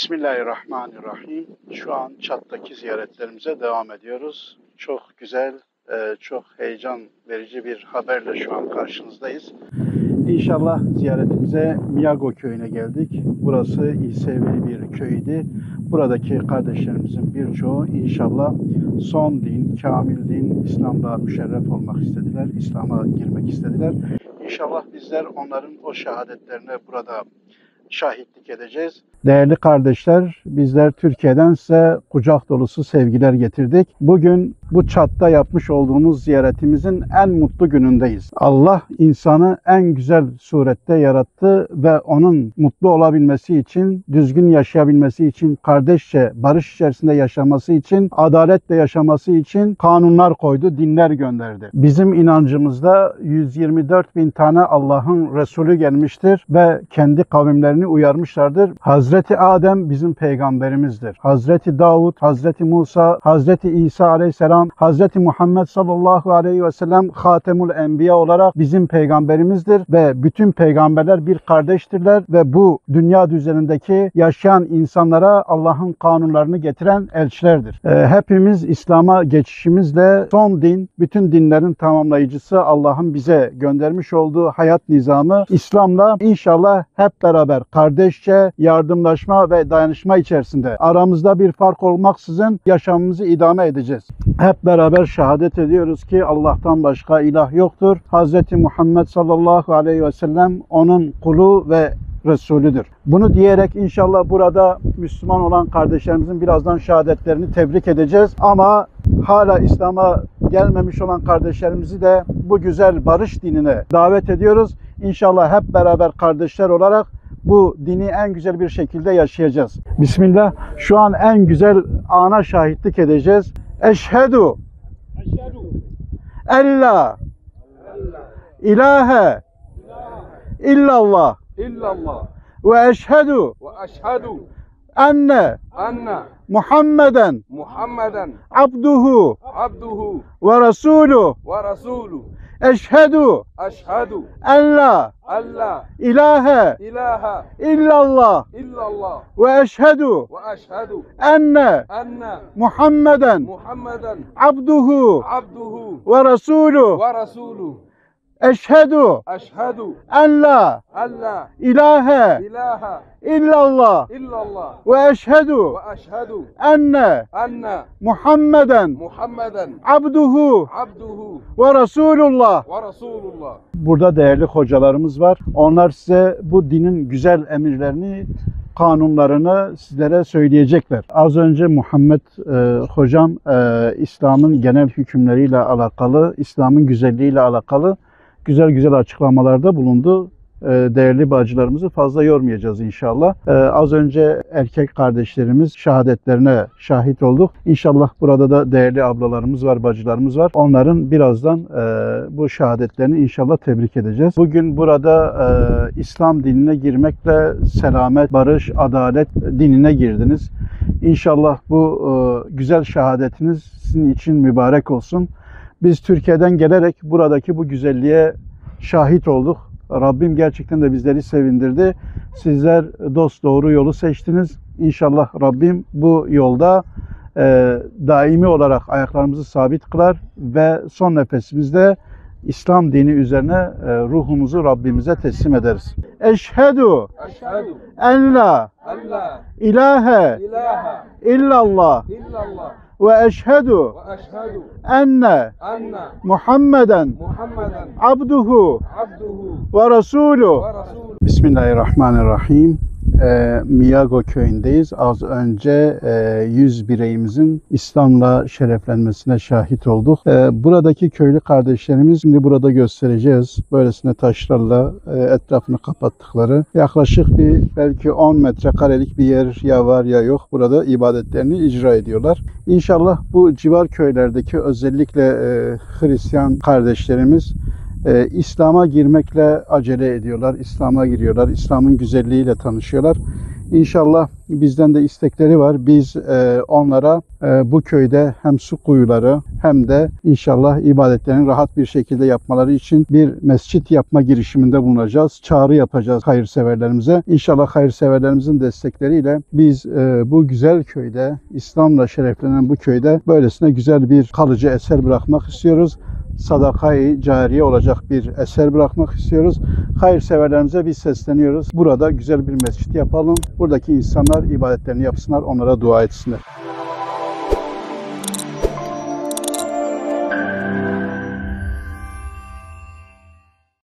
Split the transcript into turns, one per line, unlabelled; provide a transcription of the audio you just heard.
Bismillahirrahmanirrahim. Şu an Çat'taki ziyaretlerimize devam ediyoruz. Çok güzel, çok heyecan verici bir haberle şu an karşınızdayız. İnşallah ziyaretimize Miyago köyüne geldik. Burası İsevi bir köydü. Buradaki kardeşlerimizin birçoğu inşallah son din, kamil din, İslam'da müşerref olmak istediler, İslam'a girmek istediler. İnşallah bizler onların o şehadetlerine burada şahitlik edeceğiz. Değerli kardeşler, bizler Türkiye'den size kucak dolusu sevgiler getirdik. Bugün bu Çat'ta yapmış olduğumuz ziyaretimizin en mutlu günündeyiz. Allah insanı en güzel surette yarattı ve onun mutlu olabilmesi için, düzgün yaşayabilmesi için, kardeşçe, barış içerisinde yaşaması için, adaletle yaşaması için kanunlar koydu, dinler gönderdi. Bizim inancımızda 124 bin tane Allah'ın Resulü gelmiştir ve kendi kavimlerini uyarmışlardır. Hazreti Adem bizim peygamberimizdir. Hazreti Davud, Hazreti Musa, Hazreti İsa aleyhisselam, Hazreti Muhammed sallallahu aleyhi ve sellem Hatemul Enbiya olarak bizim peygamberimizdir ve bütün peygamberler bir kardeştirler ve bu dünya düzenindeki yaşayan insanlara Allah'ın kanunlarını getiren elçilerdir. Hepimiz İslam'a geçişimizle son din, bütün dinlerin tamamlayıcısı Allah'ın bize göndermiş olduğu hayat nizamı İslam'la inşallah hep beraber kardeşçe, yardımlaşma ve dayanışma içerisinde aramızda bir fark olmaksızın yaşamımızı idame edeceğiz. Hep beraber şehadet ediyoruz ki Allah'tan başka ilah yoktur. Hz. Muhammed sallallahu aleyhi ve sellem onun kulu ve Resulüdür. Bunu diyerek inşallah burada Müslüman olan kardeşlerimizin birazdan şehadetlerini tebrik edeceğiz. Ama hala İslam'a gelmemiş olan kardeşlerimizi de bu güzel barış dinine davet ediyoruz. İnşallah hep beraber kardeşler olarak bu dini en güzel bir şekilde yaşayacağız. Bismillah. Şu an en güzel ana şahitlik edeceğiz. Eşhedü ella ilahe illallah ve eşhedü enne Muhammeden abduhu ve resuluhu. Eşhedü en la ilahe illallah ve eşhedü enne Muhammeden abduhu ve resuluhu. Eşhedü en la ilahe illallah ve eşhedü enne Muhammeden abduhu ve Resulullah. Burada değerli hocalarımız var. Onlar size bu dinin güzel emirlerini, kanunlarını sizlere söyleyecekler. Az önce Muhammed hocam İslam'ın genel hükümleriyle alakalı, İslam'ın güzelliğiyle alakalı güzel açıklamalarda bulundu. Değerli bacılarımızı fazla yormayacağız inşallah. Az önce erkek kardeşlerimiz şehadetlerine şahit olduk. İnşallah burada da değerli ablalarımız var, bacılarımız var. Onların birazdan bu şehadetlerini inşallah tebrik edeceğiz. Bugün burada İslam dinine girmekle selamet, barış, adalet dinine girdiniz. İnşallah bu güzel şehadetiniz sizin için mübarek olsun. Biz Türkiye'den gelerek buradaki bu güzelliğe şahit olduk. Rabbim gerçekten de bizleri sevindirdi. Sizler dosdoğru yolu seçtiniz. İnşallah Rabbim bu yolda daimi olarak ayaklarımızı sabit kılar ve son nefesimizde İslam dini üzerine ruhumuzu Rabbimize teslim ederiz. Eşhedü en la ilahe illallah ve eşhedü enne Muhammeden abduhu ve resuluhu. Bismillahirrahmanirrahim. Miyago köyündeyiz. Az önce 100 bireyimizin İslam'la şereflenmesine şahit olduk. Buradaki köylü kardeşlerimiz şimdi burada göstereceğiz. Böylesine taşlarla etrafını kapattıkları yaklaşık belki 10 metrekarelik bir yer ya var ya yok. Burada ibadetlerini icra ediyorlar. İnşallah bu civar köylerdeki özellikle Hristiyan kardeşlerimiz İslam'a girmekle acele ediyorlar. İslam'a giriyorlar. İslam'ın güzelliğiyle tanışıyorlar. İnşallah bizden de istekleri var. Biz onlara bu köyde hem su kuyuları hem de inşallah ibadetlerini rahat bir şekilde yapmaları için bir mescit yapma girişiminde bulunacağız. Çağrı yapacağız hayırseverlerimize. İnşallah hayırseverlerimizin destekleriyle biz bu güzel köyde, İslam'la şereflenen bu köyde böylesine güzel bir kalıcı eser bırakmak istiyoruz. Sadaka-i cariye olacak bir eser bırakmak istiyoruz. Hayırseverlerimize biz sesleniyoruz. Burada güzel bir mescit yapalım. Buradaki insanlar ibadetlerini yapsınlar, onlara dua etsinler.